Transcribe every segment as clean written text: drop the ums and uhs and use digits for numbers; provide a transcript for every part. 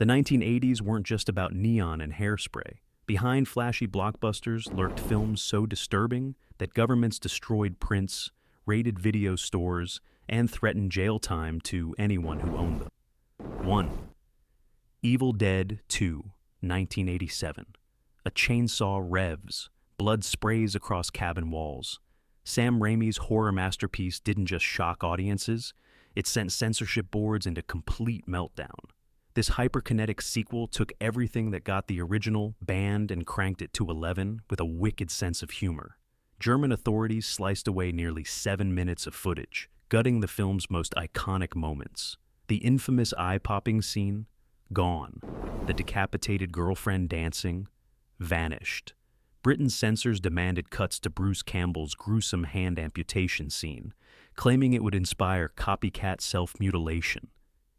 The 1980s weren't just about neon and hairspray. Behind flashy blockbusters lurked films so disturbing that governments destroyed prints, raided video stores, and threatened jail time to anyone who owned them. 1. Evil Dead 2, 1987. A chainsaw revs, blood sprays across cabin walls. Sam Raimi's horror masterpiece didn't just shock audiences, it sent censorship boards into complete meltdown. This hyperkinetic sequel took everything that got the original, banned, and cranked it to 11 with a wicked sense of humor. German authorities sliced away nearly 7 minutes of footage, gutting the film's most iconic moments. The infamous eye-popping scene, gone. The decapitated girlfriend dancing, vanished. Britain's censors demanded cuts to Bruce Campbell's gruesome hand amputation scene, claiming it would inspire copycat self-mutilation.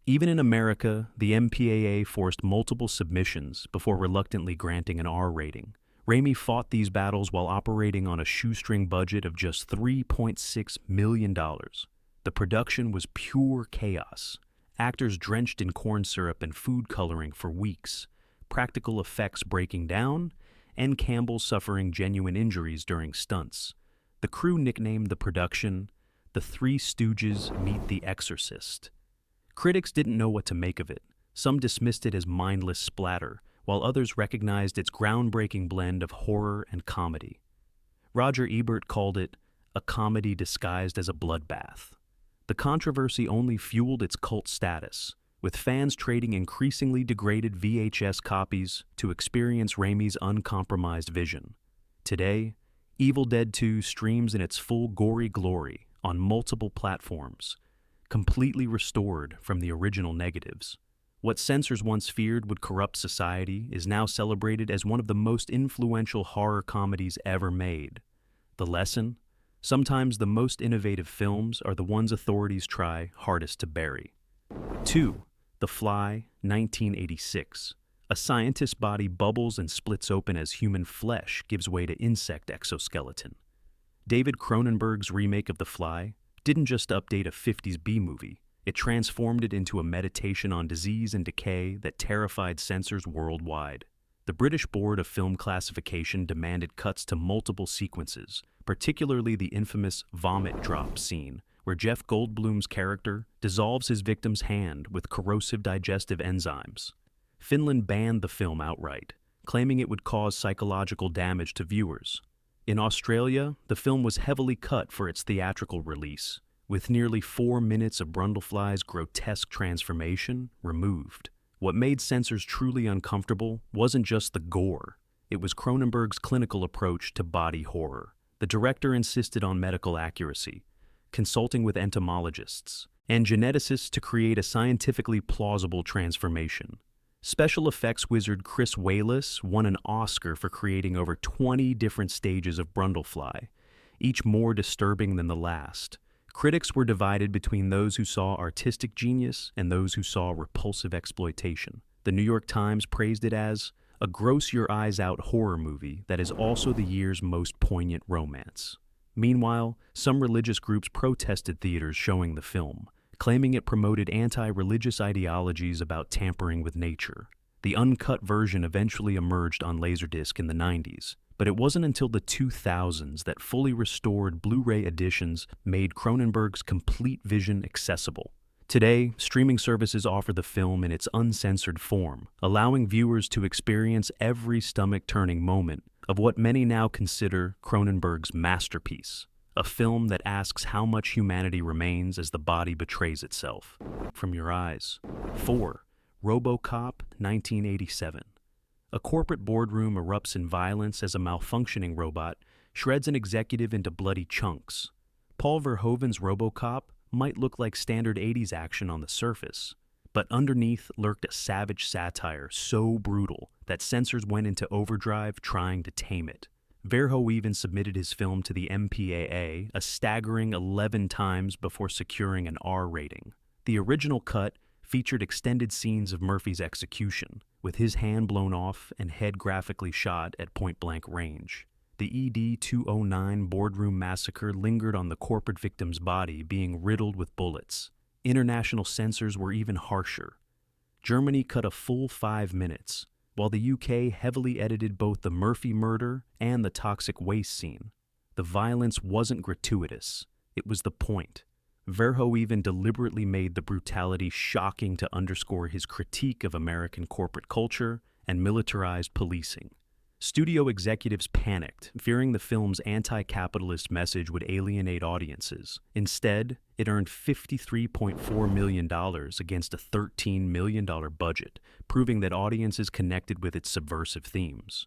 Even in America, the MPAA forced multiple submissions before reluctantly granting an R rating. Raimi fought these battles while operating on a shoestring budget of just $3.6 million. The production was pure chaos. Actors drenched in corn syrup and food coloring for weeks, practical effects breaking down, and Campbell suffering genuine injuries during stunts. The crew nicknamed the production The Three Stooges Meet the Exorcist. Critics didn't know what to make of it. Some dismissed it as mindless splatter, while others recognized its groundbreaking blend of horror and comedy. Roger Ebert called it a comedy disguised as a bloodbath. The controversy only fueled its cult status, with fans trading increasingly degraded VHS copies to experience Raimi's uncompromised vision. Today, Evil Dead 2 streams in its full gory glory on multiple platforms, completely restored from the original negatives. What censors once feared would corrupt society is now celebrated as one of the most influential horror comedies ever made. The lesson? Sometimes the most innovative films are the ones authorities try hardest to bury. 2. The Fly, 1986. A scientist's body bubbles and splits open as human flesh gives way to insect exoskeleton. David Cronenberg's remake of The Fly didn't just update a 50s B-movie, it transformed it into a meditation on disease and decay that terrified censors worldwide. The British Board of Film Classification demanded cuts to multiple sequences, particularly the infamous vomit drop scene, where Jeff Goldblum's character dissolves his victim's hand with corrosive digestive enzymes. Finland banned the film outright, claiming it would cause psychological damage to viewers. In Australia, the film was heavily cut for its theatrical release, with nearly 4 minutes of Brundlefly's grotesque transformation removed. What made censors truly uncomfortable wasn't just the gore, it was Cronenberg's clinical approach to body horror. The director insisted on medical accuracy, consulting with entomologists and geneticists to create a scientifically plausible transformation. Special effects wizard Chris Walas won an Oscar for creating over 20 different stages of Brundlefly, each more disturbing than the last. Critics were divided between those who saw artistic genius and those who saw repulsive exploitation. The New York Times praised it as a gross-your-eyes-out horror movie that is also the year's most poignant romance. Meanwhile, some religious groups protested theaters showing the film, claiming it promoted anti-religious ideologies about tampering with nature. The uncut version eventually emerged on Laserdisc in the 90s, but it wasn't until the 2000s that fully restored Blu-ray editions made Cronenberg's complete vision accessible. Today, streaming services offer the film in its uncensored form, allowing viewers to experience every stomach-turning moment of what many now consider Cronenberg's masterpiece, a film that asks how much humanity remains as the body betrays itself. From your eyes. 4. RoboCop, 1987. A corporate boardroom erupts in violence as a malfunctioning robot shreds an executive into bloody chunks. Paul Verhoeven's RoboCop might look like standard 80s action on the surface, but underneath lurked a savage satire so brutal that censors went into overdrive trying to tame it. Verhoeven even submitted his film to the MPAA a staggering 11 times before securing an R rating. The original cut featured extended scenes of Murphy's execution, with his hand blown off and head graphically shot at point-blank range. The ED-209 boardroom massacre lingered on the corporate victim's body being riddled with bullets. International censors were even harsher. Germany cut a full 5 minutes, while the UK heavily edited both the Murphy murder and the toxic waste scene. The violence wasn't gratuitous, it was the point. Verhoeven deliberately made the brutality shocking to underscore his critique of American corporate culture and militarized policing. Studio executives panicked, fearing the film's anti-capitalist message would alienate audiences. Instead, it earned $53.4 million against a $13 million budget, proving that audiences connected with its subversive themes.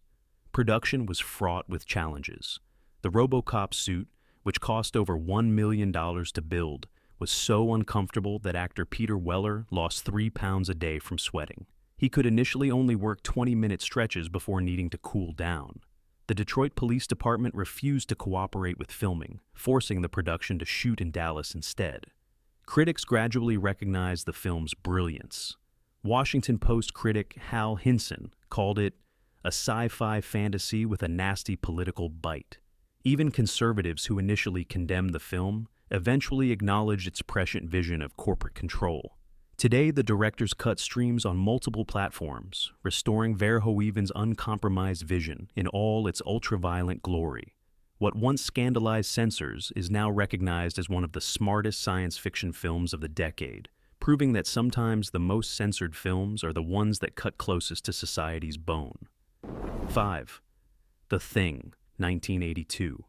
Production was fraught with challenges. The RoboCop suit, which cost over $1 million to build, was so uncomfortable that actor Peter Weller lost 3 pounds a day from sweating. He could initially only work 20-minute stretches before needing to cool down. The Detroit Police Department refused to cooperate with filming, forcing the production to shoot in Dallas instead. Critics gradually recognized the film's brilliance. Washington Post critic Hal Hinson called it a sci-fi fantasy with a nasty political bite. Even conservatives who initially condemned the film eventually acknowledged its prescient vision of corporate control. Today, the director's cut streams on multiple platforms, restoring Verhoeven's uncompromised vision in all its ultra-violent glory. What once scandalized censors is now recognized as one of the smartest science fiction films of the decade, proving that sometimes the most censored films are the ones that cut closest to society's bone. 5. The Thing, 1982.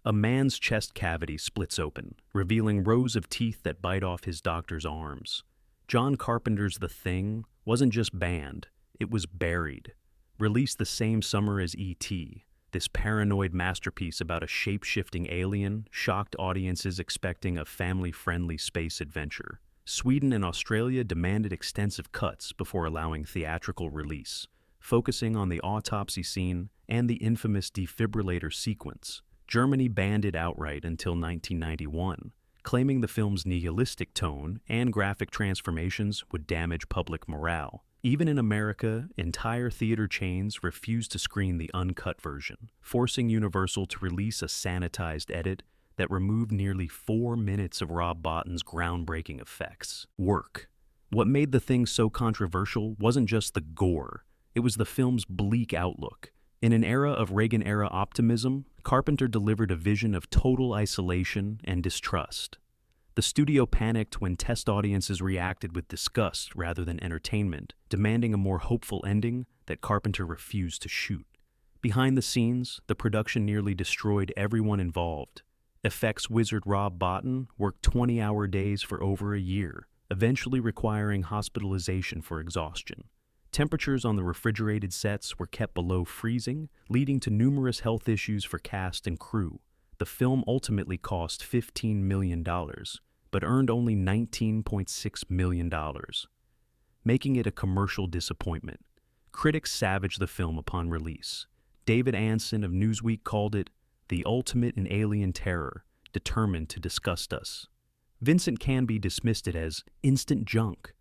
A man's chest cavity splits open, revealing rows of teeth that bite off his doctor's arms. John Carpenter's The Thing wasn't just banned, it was buried. Released the same summer as E.T., this paranoid masterpiece about a shape-shifting alien shocked audiences expecting a family-friendly space adventure. Sweden and Australia demanded extensive cuts before allowing theatrical release, focusing on the autopsy scene and the infamous defibrillator sequence. Germany banned it outright until 1991, claiming the film's nihilistic tone and graphic transformations would damage public morale. Even in America, entire theater chains refused to screen the uncut version, forcing Universal to release a sanitized edit that removed nearly 4 minutes of Rob Bottin's groundbreaking effects. What made The Thing so controversial wasn't just the gore, it was the film's bleak outlook. In an era of Reagan-era optimism, Carpenter delivered a vision of total isolation and distrust. The studio panicked when test audiences reacted with disgust rather than entertainment, demanding a more hopeful ending that Carpenter refused to shoot. Behind the scenes, the production nearly destroyed everyone involved. Effects wizard Rob Bottin worked 20-hour days for over a year, eventually requiring hospitalization for exhaustion. Temperatures on the refrigerated sets were kept below freezing, leading to numerous health issues for cast and crew. The film ultimately cost $15 million, but earned only $19.6 million, making it a commercial disappointment. Critics savaged the film upon release. David Ansen of Newsweek called it the ultimate in alien terror, determined to disgust us. Vincent Canby dismissed it as instant junk.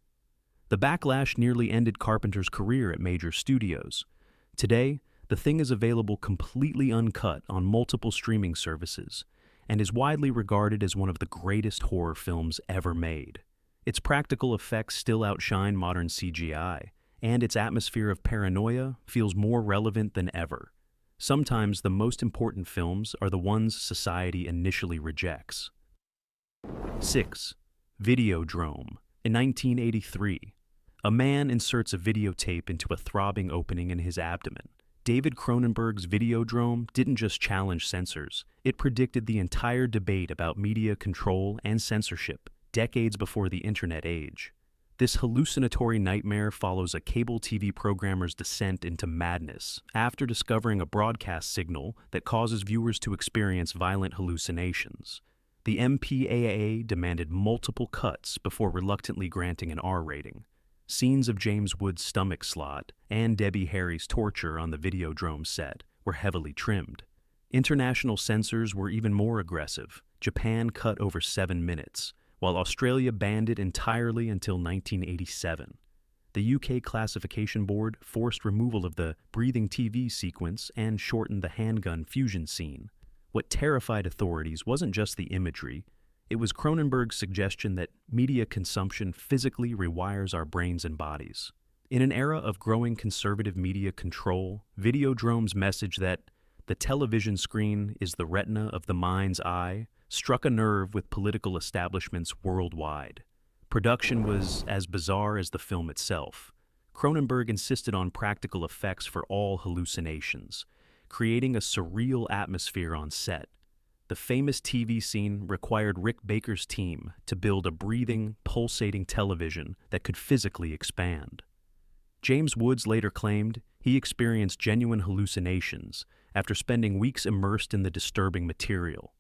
The backlash nearly ended Carpenter's career at major studios. Today, The Thing is available completely uncut on multiple streaming services and is widely regarded as one of the greatest horror films ever made. Its practical effects still outshine modern CGI, and its atmosphere of paranoia feels more relevant than ever. Sometimes the most important films are the ones society initially rejects. 6. Videodrome. In 1983, a man inserts a videotape into a throbbing opening in his abdomen. David Cronenberg's Videodrome didn't just challenge censors, it predicted the entire debate about media control and censorship, decades before the internet age. This hallucinatory nightmare follows a cable TV programmer's descent into madness after discovering a broadcast signal that causes viewers to experience violent hallucinations. The MPAA demanded multiple cuts before reluctantly granting an R rating. Scenes of James Wood's stomach slot and Debbie Harry's torture on the Videodrome set were heavily trimmed. International censors were even more aggressive. Japan cut over 7 minutes, while Australia banned it entirely until 1987. The UK Classification Board forced removal of the breathing TV sequence and shortened the handgun fusion scene. What terrified authorities wasn't just the imagery, It was Cronenberg's suggestion that media consumption physically rewires our brains and bodies. In an era of growing conservative media control, Videodrome's message that the television screen is the retina of the mind's eye struck a nerve with political establishments worldwide. Production was as bizarre as the film itself. Cronenberg insisted on practical effects for all hallucinations, creating a surreal atmosphere on set. The famous TV scene required Rick Baker's team to build a breathing, pulsating television that could physically expand. James Woods later claimed he experienced genuine hallucinations after spending weeks immersed in the disturbing material.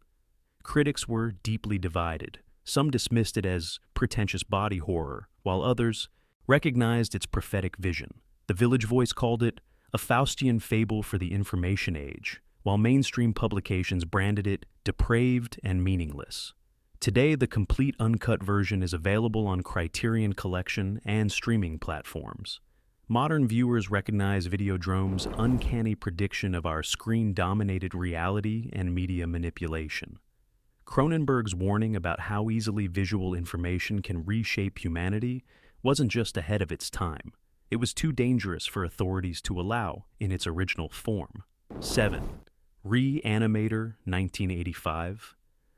Critics were deeply divided. Some dismissed it as pretentious body horror, while others recognized its prophetic vision. The Village Voice called it a Faustian fable for the information age, while mainstream publications branded it depraved and meaningless. Today, the complete uncut version is available on Criterion Collection and streaming platforms. Modern viewers recognize Videodrome's uncanny prediction of our screen-dominated reality and media manipulation. Cronenberg's warning about how easily visual information can reshape humanity wasn't just ahead of its time. It was too dangerous for authorities to allow in its original form. 7. Re-Animator, 1985.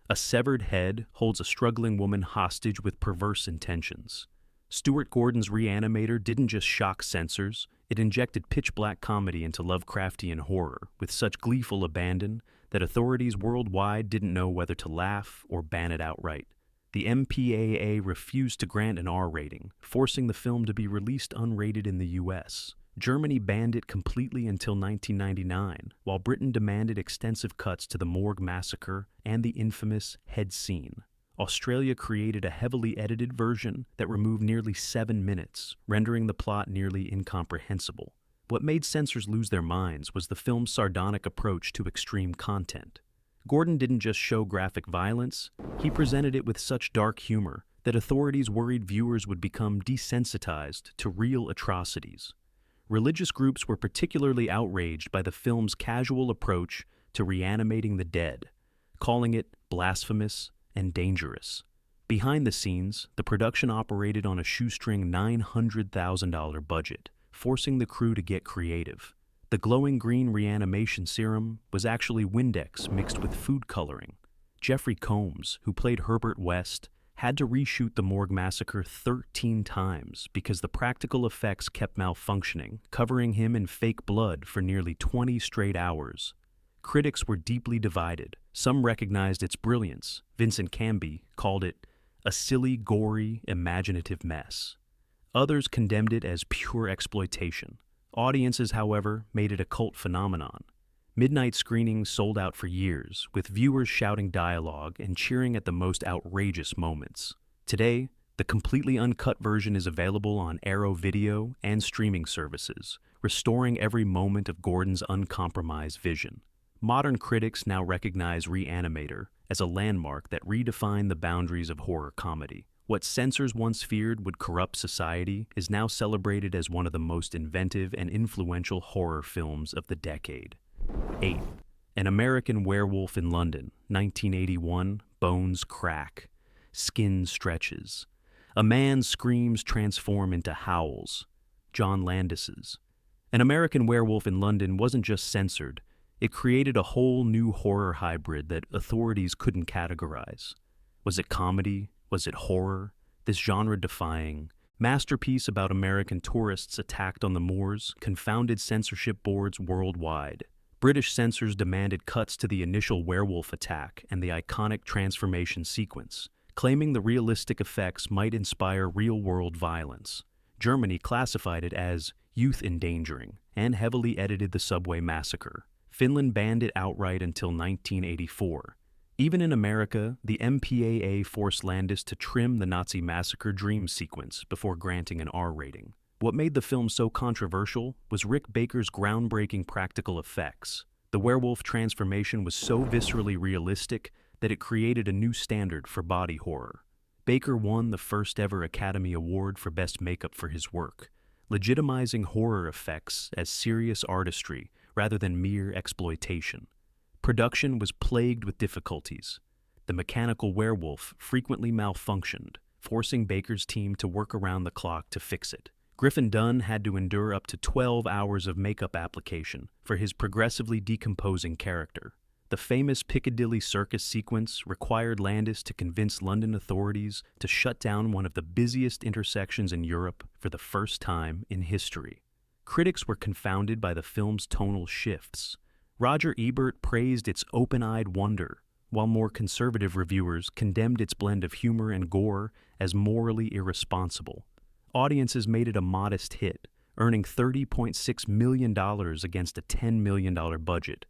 A severed head holds a struggling woman hostage with perverse intentions. Stuart Gordon's Re-Animator didn't just shock censors, it injected pitch-black comedy into Lovecraftian horror with such gleeful abandon that authorities worldwide didn't know whether to laugh or ban it outright. The MPAA refused to grant an R rating, forcing the film to be released unrated in the US. Germany banned it completely until 1999, while Britain demanded extensive cuts to the Morgue Massacre and the infamous head scene. Australia created a heavily edited version that removed nearly 7 minutes, rendering the plot nearly incomprehensible. What made censors lose their minds was the film's sardonic approach to extreme content. Gordon didn't just show graphic violence, he presented it with such dark humor that authorities worried viewers would become desensitized to real atrocities. Religious groups were particularly outraged by the film's casual approach to reanimating the dead, calling it blasphemous and dangerous. Behind the scenes, the production operated on a shoestring $900,000 budget, forcing the crew to get creative. The glowing green reanimation serum was actually Windex mixed with food coloring. Jeffrey Combs, who played Herbert West, had to reshoot the Morgue Massacre 13 times because the practical effects kept malfunctioning, covering him in fake blood for nearly 20 straight hours. Critics were deeply divided. Some recognized its brilliance. Vincent Canby called it a silly, gory, imaginative mess. Others condemned it as pure exploitation. Audiences, however, made it a cult phenomenon. Midnight screenings sold out for years, with viewers shouting dialogue and cheering at the most outrageous moments. Today, the completely uncut version is available on Arrow Video and streaming services, restoring every moment of Gordon's uncompromised vision. Modern critics now recognize Re-Animator as a landmark that redefined the boundaries of horror comedy. What censors once feared would corrupt society is now celebrated as one of the most inventive and influential horror films of the decade. 8. An American Werewolf in London, 1981, bones crack, skin stretches. A man's screams transform into howls. John Landis's. An American Werewolf in London wasn't just censored, it created a whole new horror hybrid that authorities couldn't categorize. Was it comedy? Was it horror? This genre-defying masterpiece about American tourists attacked on the moors confounded censorship boards worldwide. British censors demanded cuts to the initial werewolf attack and the iconic transformation sequence, claiming the realistic effects might inspire real-world violence. Germany classified it as youth-endangering and heavily edited the subway massacre. Finland banned it outright until 1984. Even in America, the MPAA forced Landis to trim the Nazi massacre dream sequence before granting an R rating. What made the film so controversial was Rick Baker's groundbreaking practical effects. The werewolf transformation was so viscerally realistic that it created a new standard for body horror. Baker won the first ever Academy Award for Best Makeup for his work, legitimizing horror effects as serious artistry rather than mere exploitation. Production was plagued with difficulties. the mechanical werewolf frequently malfunctioned, forcing Baker's team to work around the clock to fix it. Griffin Dunne had to endure up to 12 hours of makeup application for his progressively decomposing character. The famous Piccadilly Circus sequence required Landis to convince London authorities to shut down one of the busiest intersections in Europe for the first time in history. Critics were confounded by the film's tonal shifts. Roger Ebert praised its open-eyed wonder, while more conservative reviewers condemned its blend of humor and gore as morally irresponsible. Audiences made it a modest hit, earning $30.6 million against a $10 million budget.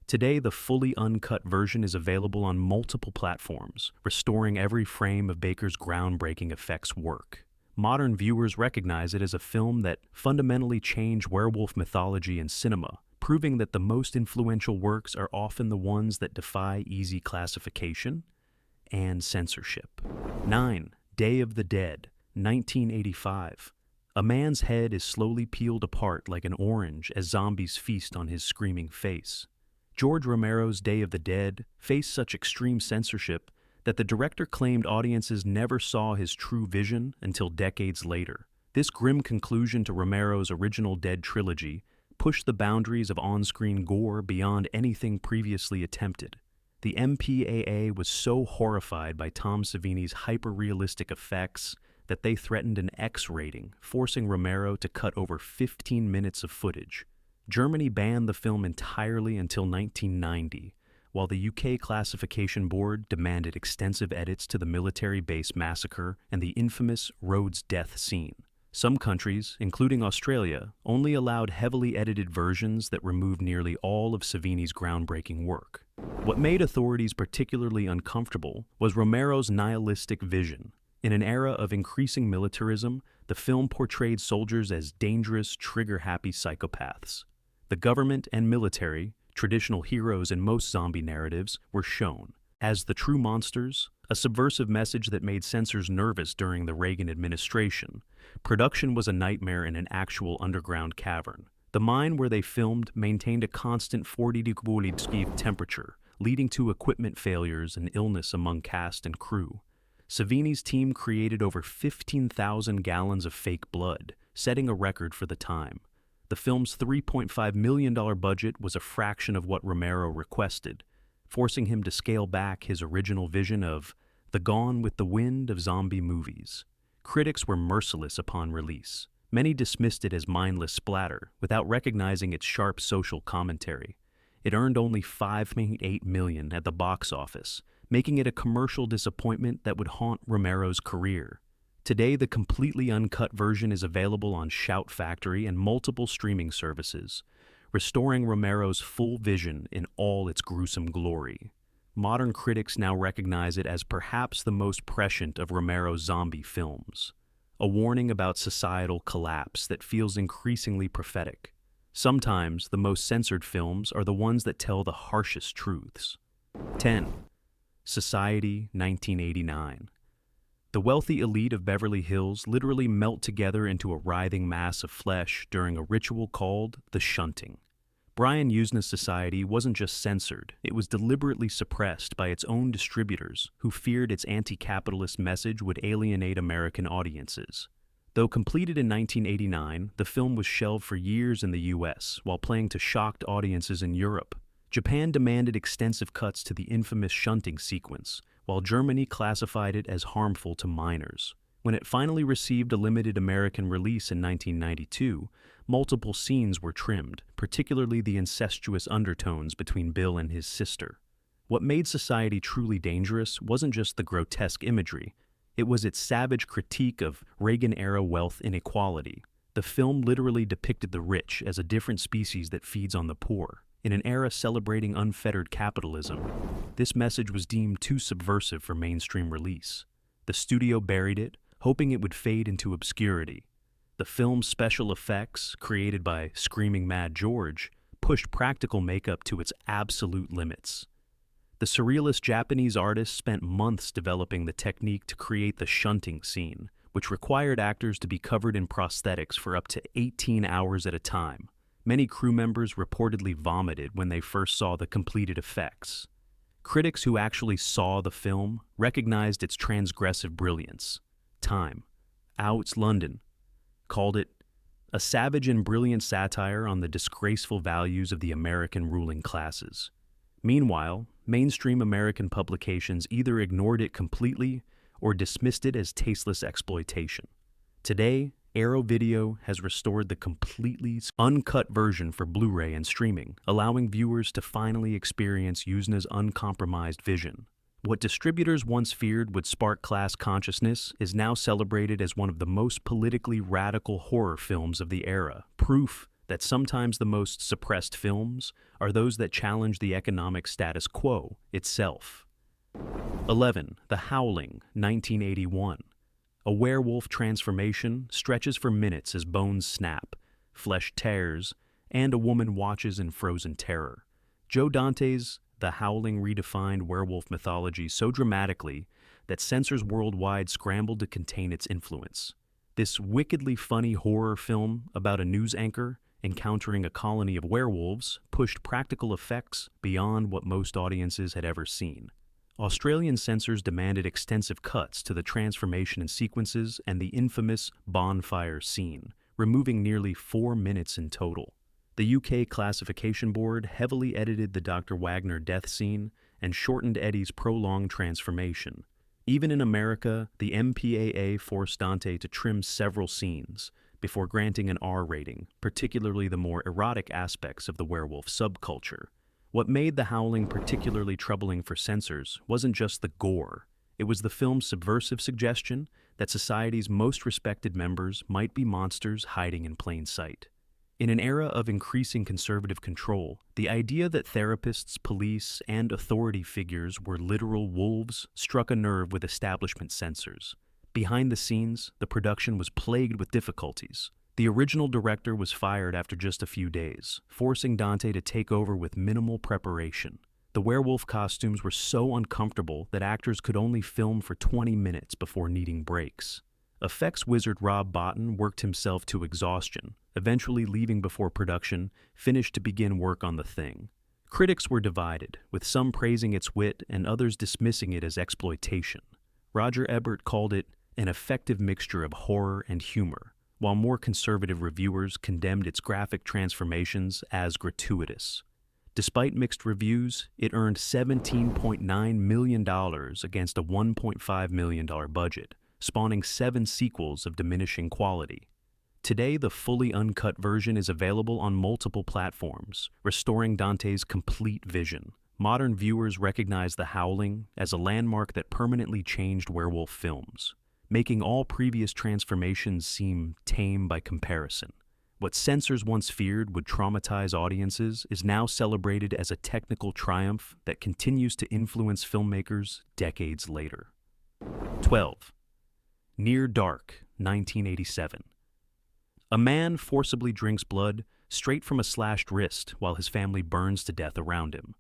Today, the fully uncut version is available on multiple platforms, restoring every frame of Baker's groundbreaking effects work. Modern viewers recognize it as a film that fundamentally changed werewolf mythology and cinema, proving that the most influential works are often the ones that defy easy classification and censorship. 9. Day of the Dead, 1985. A man's head is slowly peeled apart like an orange as zombies feast on his screaming face. George Romero's Day of the Dead faced such extreme censorship that the director claimed audiences never saw his true vision until decades later. This grim conclusion to Romero's original Dead trilogy pushed the boundaries of on-screen gore beyond anything previously attempted. The MPAA was so horrified by Tom Savini's hyper-realistic effects that they threatened an X rating, forcing Romero to cut over 15 minutes of footage. Germany banned the film entirely until 1990, while the UK Classification Board demanded extensive edits to the military base massacre and the infamous Rhodes death scene. Some countries, including Australia, only allowed heavily edited versions that removed nearly all of Savini's groundbreaking work. What made authorities particularly uncomfortable was Romero's nihilistic vision. In an era of increasing militarism, the film portrayed soldiers as dangerous, trigger-happy psychopaths. The government and military, traditional heroes in most zombie narratives, were shown as the true monsters, a subversive message that made censors nervous during the Reagan administration. Production was a nightmare in an actual underground cavern. The mine where they filmed maintained a constant 40-degree temperature, leading to equipment failures and illness among cast and crew. Savini's team created over 15,000 gallons of fake blood, setting a record for the time. The film's $3.5 million budget was a fraction of what Romero requested, forcing him to scale back his original vision of the Gone with the Wind of zombie movies. Critics were merciless upon release. Many dismissed it as mindless splatter, without recognizing its sharp social commentary. It earned only $5.8 million at the box office, making it a commercial disappointment that would haunt Romero's career. Today, the completely uncut version is available on Shout Factory and multiple streaming services, restoring Romero's full vision in all its gruesome glory. Modern critics now recognize it as perhaps the most prescient of Romero's zombie films, a warning about societal collapse that feels increasingly prophetic. Sometimes, the most censored films are the ones that tell the harshest truths. 10. Society, 1989. The wealthy elite of Beverly Hills literally melt together into a writhing mass of flesh during a ritual called the shunting. Brian Yuzna's society wasn't just censored, it was deliberately suppressed by its own distributors who feared its anti-capitalist message would alienate American audiences. Though completed in 1989, the film was shelved for years in the US while playing to shocked audiences in Europe. Japan demanded extensive cuts to the infamous shunting sequence, while Germany classified it as harmful to minors. When it finally received a limited American release in 1992, multiple scenes were trimmed, particularly the incestuous undertones between Bill and his sister. What made Society truly dangerous wasn't just the grotesque imagery, it was its savage critique of Reagan-era wealth inequality. The film literally depicted the rich as a different species that feeds on the poor. In an era celebrating unfettered capitalism, this message was deemed too subversive for mainstream release. The studio buried it, hoping it would fade into obscurity. The film's special effects, created by Screaming Mad George, pushed practical makeup to its absolute limits. The surrealist Japanese artist spent months developing the technique to create the shunting scene, which required actors to be covered in prosthetics for up to 18 hours at a time. Many crew members reportedly vomited when they first saw the completed effects. Critics who actually saw the film recognized its transgressive brilliance. Time, Outs London, called it a savage and brilliant satire on the disgraceful values of the American ruling classes. Meanwhile, mainstream American publications either ignored it completely or dismissed it as tasteless exploitation. Today, Arrow Video has restored the completely uncut version for Blu-ray and streaming, allowing viewers to finally experience Yuzna's uncompromised vision. What distributors once feared would spark class consciousness is now celebrated as one of the most politically radical horror films of the era, proof that sometimes the most suppressed films are those that challenge the economic status quo itself. 11. The Howling, 1981. A werewolf transformation stretches for minutes as bones snap, flesh tears, and a woman watches in frozen terror. Joe Dante's The Howling redefined werewolf mythology so dramatically that censors worldwide scrambled to contain its influence. This wickedly funny horror film about a news anchor encountering a colony of werewolves pushed practical effects beyond what most audiences had ever seen. Australian censors demanded extensive cuts to the transformation sequences and the infamous bonfire scene, removing nearly 4 minutes in total. The UK Classification Board heavily edited the Dr. Wagner death scene and shortened Eddie's prolonged transformation. Even in America, the MPAA forced Dante to trim several scenes before granting an R rating, particularly the more erotic aspects of the werewolf subculture. What made The Howling particularly troubling for censors wasn't just the gore. It was the film's subversive suggestion that society's most respected members might be monsters hiding in plain sight. In an era of increasing conservative control, the idea that therapists, police, and authority figures were literal wolves struck a nerve with establishment censors. Behind the scenes, the production was plagued with difficulties. The original director was fired after just a few days, forcing Dante to take over with minimal preparation. The werewolf costumes were so uncomfortable that actors could only film for 20 minutes before needing breaks. Effects wizard Rob Bottin worked himself to exhaustion, eventually leaving before production finished to begin work on The Thing. Critics were divided, with some praising its wit and others dismissing it as exploitation. Roger Ebert called it an effective mixture of horror and humor, while more conservative reviewers condemned its graphic transformations as gratuitous. Despite mixed reviews, it earned $17.9 million against a $1.5 million budget, spawning 7 sequels of diminishing quality. Today, the fully uncut version is available on multiple platforms, restoring Dante's complete vision. Modern viewers recognize The Howling as a landmark that permanently changed werewolf films, making all previous transformations seem tame by comparison. What censors once feared would traumatize audiences is now celebrated as a technical triumph that continues to influence filmmakers decades later. 12. Near Dark, 1987. A man forcibly drinks blood straight from a slashed wrist while his family burns to death around him.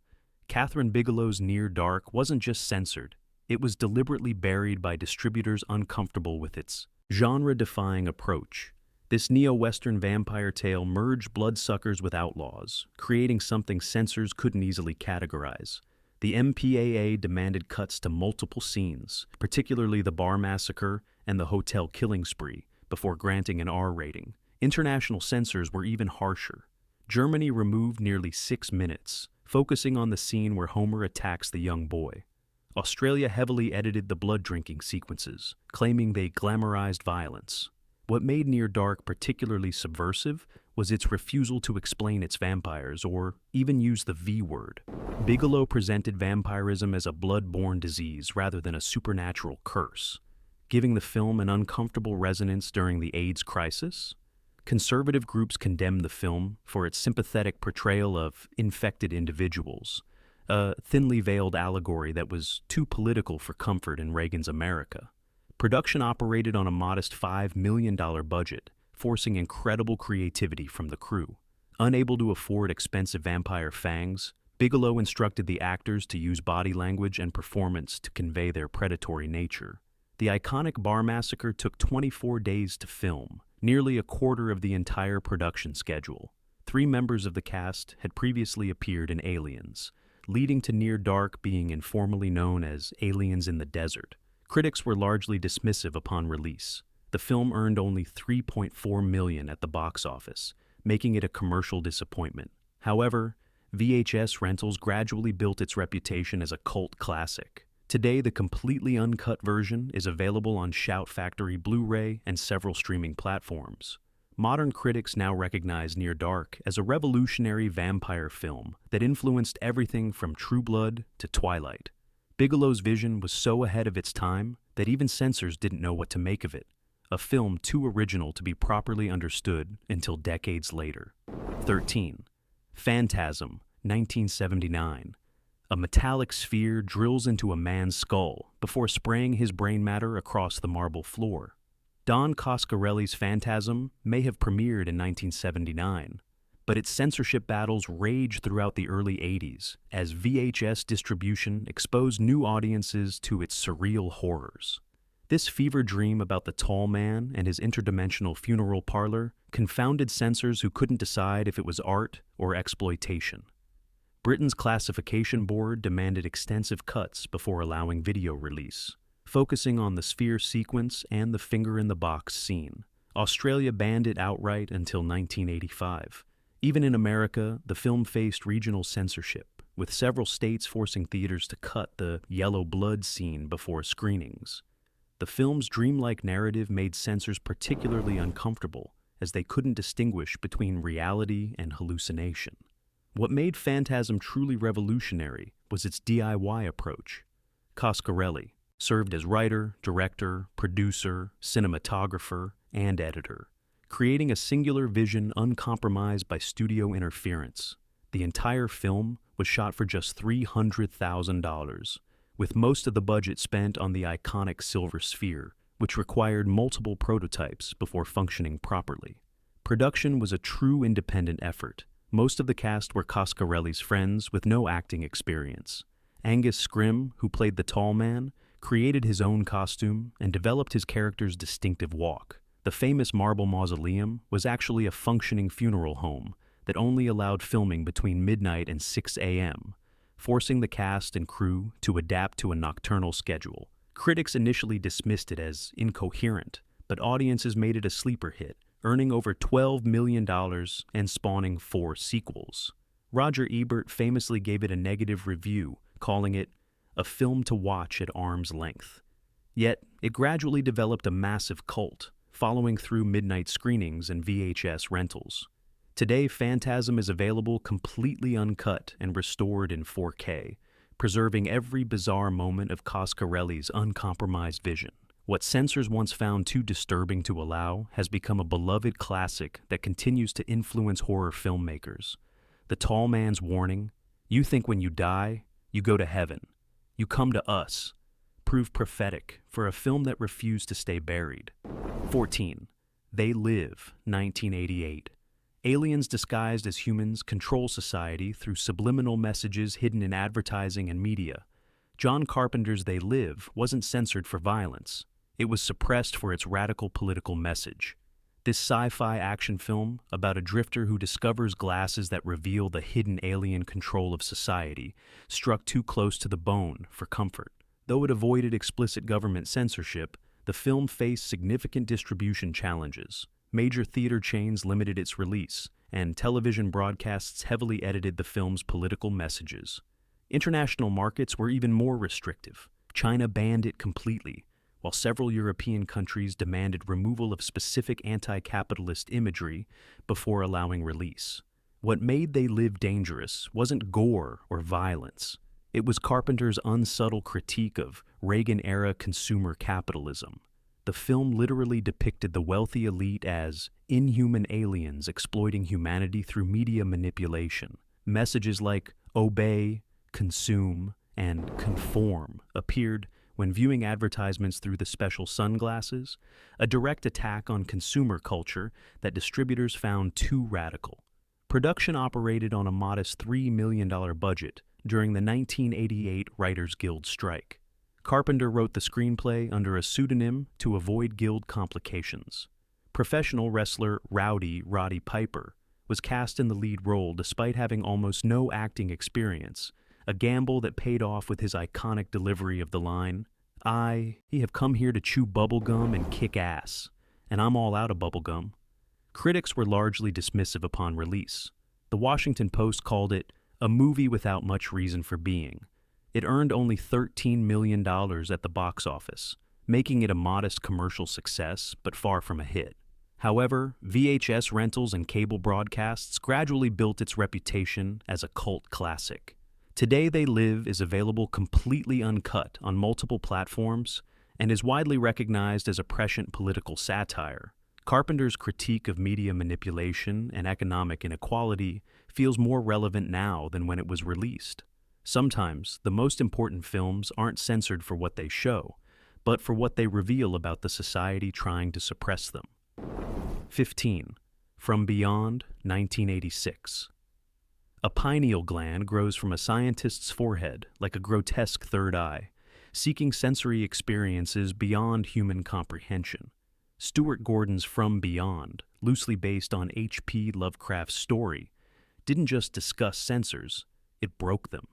Catherine Bigelow's Near Dark wasn't just censored, it was deliberately buried by distributors uncomfortable with its genre-defying approach. This neo-Western vampire tale merged bloodsuckers with outlaws, creating something censors couldn't easily categorize. The MPAA demanded cuts to multiple scenes, particularly the bar massacre and the hotel killing spree, before granting an R rating. International censors were even harsher. Germany removed nearly 6 minutes, focusing on the scene where Homer attacks the young boy. Australia heavily edited the blood-drinking sequences, claiming they glamorized violence. What made Near Dark particularly subversive was its refusal to explain its vampires or even use the V word. Bigelow presented vampirism as a blood-borne disease rather than a supernatural curse, giving the film an uncomfortable resonance during the AIDS crisis. Conservative groups condemned the film for its sympathetic portrayal of infected individuals, a thinly veiled allegory that was too political for comfort in Reagan's America. Production operated on a modest $5 million budget, forcing incredible creativity from the crew. Unable to afford expensive vampire fangs, Bigelow instructed the actors to use body language and performance to convey their predatory nature. The iconic bar massacre took 24 days to film, nearly a quarter of the entire production schedule. 3 members of the cast had previously appeared in Aliens, leading to Near Dark being informally known as Aliens in the Desert. Critics were largely dismissive upon release. The film earned only $3.4 million at the box office, making it a commercial disappointment. However, VHS rentals gradually built its reputation as a cult classic. Today, the completely uncut version is available on Shout Factory Blu-ray and several streaming platforms. Modern critics now recognize Near Dark as a revolutionary vampire film that influenced everything from True Blood to Twilight. Bigelow's vision was so ahead of its time that even censors didn't know what to make of it, a film too original to be properly understood until decades later. 13. Phantasm, 1979. A metallic sphere drills into a man's skull before spraying his brain matter across the marble floor. Don Coscarelli's Phantasm may have premiered in 1979, but its censorship battles raged throughout the early 80s as VHS distribution exposed new audiences to its surreal horrors. This fever dream about the tall man and his interdimensional funeral parlor confounded censors who couldn't decide if it was art or exploitation. Britain's classification board demanded extensive cuts before allowing video release, focusing on the sphere sequence and the finger-in-the-box scene. Australia banned it outright until 1985. Even in America, the film faced regional censorship, with several states forcing theaters to cut the yellow blood scene before screenings. The film's dreamlike narrative made censors particularly uncomfortable, as they couldn't distinguish between reality and hallucination. What made Phantasm truly revolutionary was its DIY approach. Coscarelli served as writer, director, producer, cinematographer, and editor, creating a singular vision uncompromised by studio interference. The entire film was shot for just $300,000, with most of the budget spent on the iconic silver sphere, which required multiple prototypes before functioning properly. Production was a true independent effort. Most of the cast were Coscarelli's friends with no acting experience. Angus Scrimm, who played the tall man, created his own costume and developed his character's distinctive walk. The famous marble mausoleum was actually a functioning funeral home that only allowed filming between midnight and 6 a.m., forcing the cast and crew to adapt to a nocturnal schedule. Critics initially dismissed it as incoherent, but audiences made it a sleeper hit, earning over $12 million and spawning 4 sequels. Roger Ebert famously gave it a negative review, calling it a film to watch at arm's length. Yet, it gradually developed a massive cult, following through midnight screenings and VHS rentals. Today, Phantasm is available completely uncut and restored in 4K, preserving every bizarre moment of Coscarelli's uncompromised vision. What censors once found too disturbing to allow has become a beloved classic that continues to influence horror filmmakers. The tall man's warning, "You think when you die, you go to heaven. You come to us," proved prophetic for a film that refused to stay buried. 14. They Live, 1988. Aliens disguised as humans control society through subliminal messages hidden in advertising and media. John Carpenter's They Live wasn't censored for violence. It was suppressed for its radical political message. This sci-fi action film, about a drifter who discovers glasses that reveal the hidden alien control of society, struck too close to the bone for comfort. Though it avoided explicit government censorship, the film faced significant distribution challenges. Major theater chains limited its release, and television broadcasts heavily edited the film's political messages. International markets were even more restrictive. China banned it completely, while several European countries demanded removal of specific anti-capitalist imagery before allowing release. What made They Live dangerous wasn't gore or violence. It was Carpenter's unsubtle critique of Reagan-era consumer capitalism. The film literally depicted the wealthy elite as inhuman aliens exploiting humanity through media manipulation. Messages like obey, consume, and conform appeared when viewing advertisements through the special sunglasses, a direct attack on consumer culture that distributors found too radical. Production operated on a modest $3 million budget during the 1988 Writers Guild strike. Carpenter wrote the screenplay under a pseudonym to avoid guild complications. Professional wrestler Roddy Piper was cast in the lead role despite having almost no acting experience, a gamble that paid off with his iconic delivery of the line, "I have come here to chew bubblegum and kick ass, and I'm all out of bubblegum." Critics were largely dismissive upon release. The Washington Post called it a movie without much reason for being. It earned only $13 million at the box office, making it a modest commercial success, but far from a hit. However, VHS rentals and cable broadcasts gradually built its reputation as a cult classic. Today They Live is available completely uncut on multiple platforms and is widely recognized as a prescient political satire. Carpenter's critique of media manipulation and economic inequality feels more relevant now than when it was released. Sometimes, the most important films aren't censored for what they show, but for what they reveal about the society trying to suppress them. 15. From Beyond, 1986. A pineal gland grows from a scientist's forehead like a grotesque third eye, seeking sensory experiences beyond human comprehension. Stuart Gordon's From Beyond, loosely based on H.P. Lovecraft's story, didn't just discuss censors, it broke them.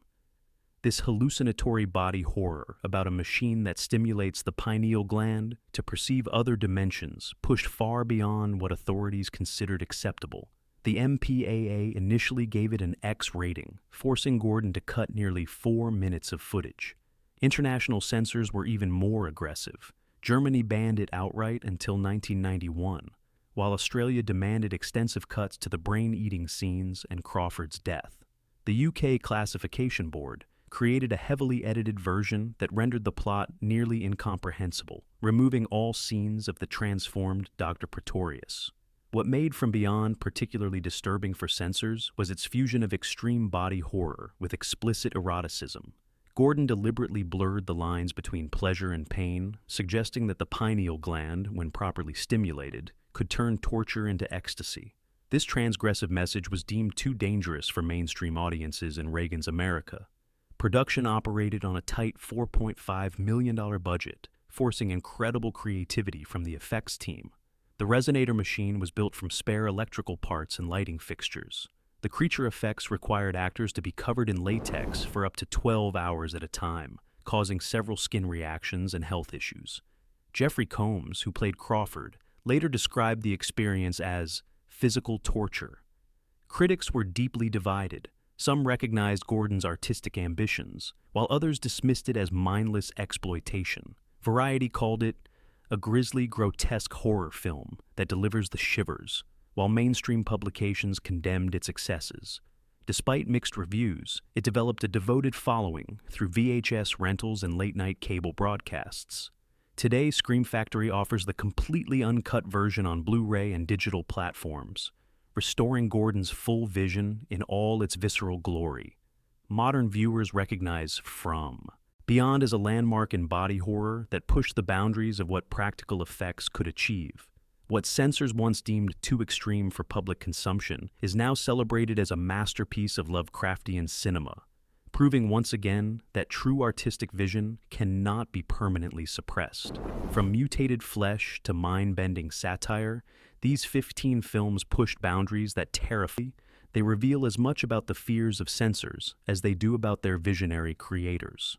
This hallucinatory body horror about a machine that stimulates the pineal gland to perceive other dimensions pushed far beyond what authorities considered acceptable. The MPAA initially gave it an X rating, forcing Gordon to cut nearly 4 minutes of footage. International censors were even more aggressive. Germany banned it outright until 1991, while Australia demanded extensive cuts to the brain-eating scenes and Crawford's death. The UK Classification Board created a heavily edited version that rendered the plot nearly incomprehensible, removing all scenes of the transformed Dr. Pretorius. What made From Beyond particularly disturbing for censors was its fusion of extreme body horror with explicit eroticism. Gordon deliberately blurred the lines between pleasure and pain, suggesting that the pineal gland, when properly stimulated, could turn torture into ecstasy. This transgressive message was deemed too dangerous for mainstream audiences in Reagan's America. Production operated on a tight $4.5 million budget, forcing incredible creativity from the effects team. The resonator machine was built from spare electrical parts and lighting fixtures. The creature effects required actors to be covered in latex for up to 12 hours at a time, causing several skin reactions and health issues. Jeffrey Combs, who played Crawford, later described the experience as physical torture. Critics were deeply divided. Some recognized Gordon's artistic ambitions, while others dismissed it as mindless exploitation. Variety called it a grisly, grotesque horror film that delivers the shivers, while mainstream publications condemned its excesses. Despite mixed reviews, it developed a devoted following through VHS rentals and late-night cable broadcasts. Today, Scream Factory offers the completely uncut version on Blu-ray and digital platforms, restoring Gordon's full vision in all its visceral glory. Modern viewers recognize From Beyond as a landmark in body horror that pushed the boundaries of what practical effects could achieve. What censors once deemed too extreme for public consumption is now celebrated as a masterpiece of Lovecraftian cinema, proving once again that true artistic vision cannot be permanently suppressed. From mutated flesh to mind-bending satire, these 15 films pushed boundaries that terrify. They reveal as much about the fears of censors as they do about their visionary creators.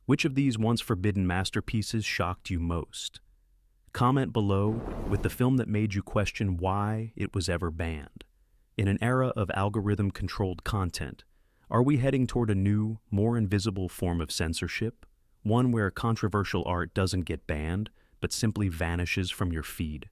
Which of these once forbidden masterpieces shocked you most? Comment below with the film that made you question why it was ever banned. In an era of algorithm-controlled content, are we heading toward a new, more invisible form of censorship? One where controversial art doesn't get banned, but simply vanishes from your feed?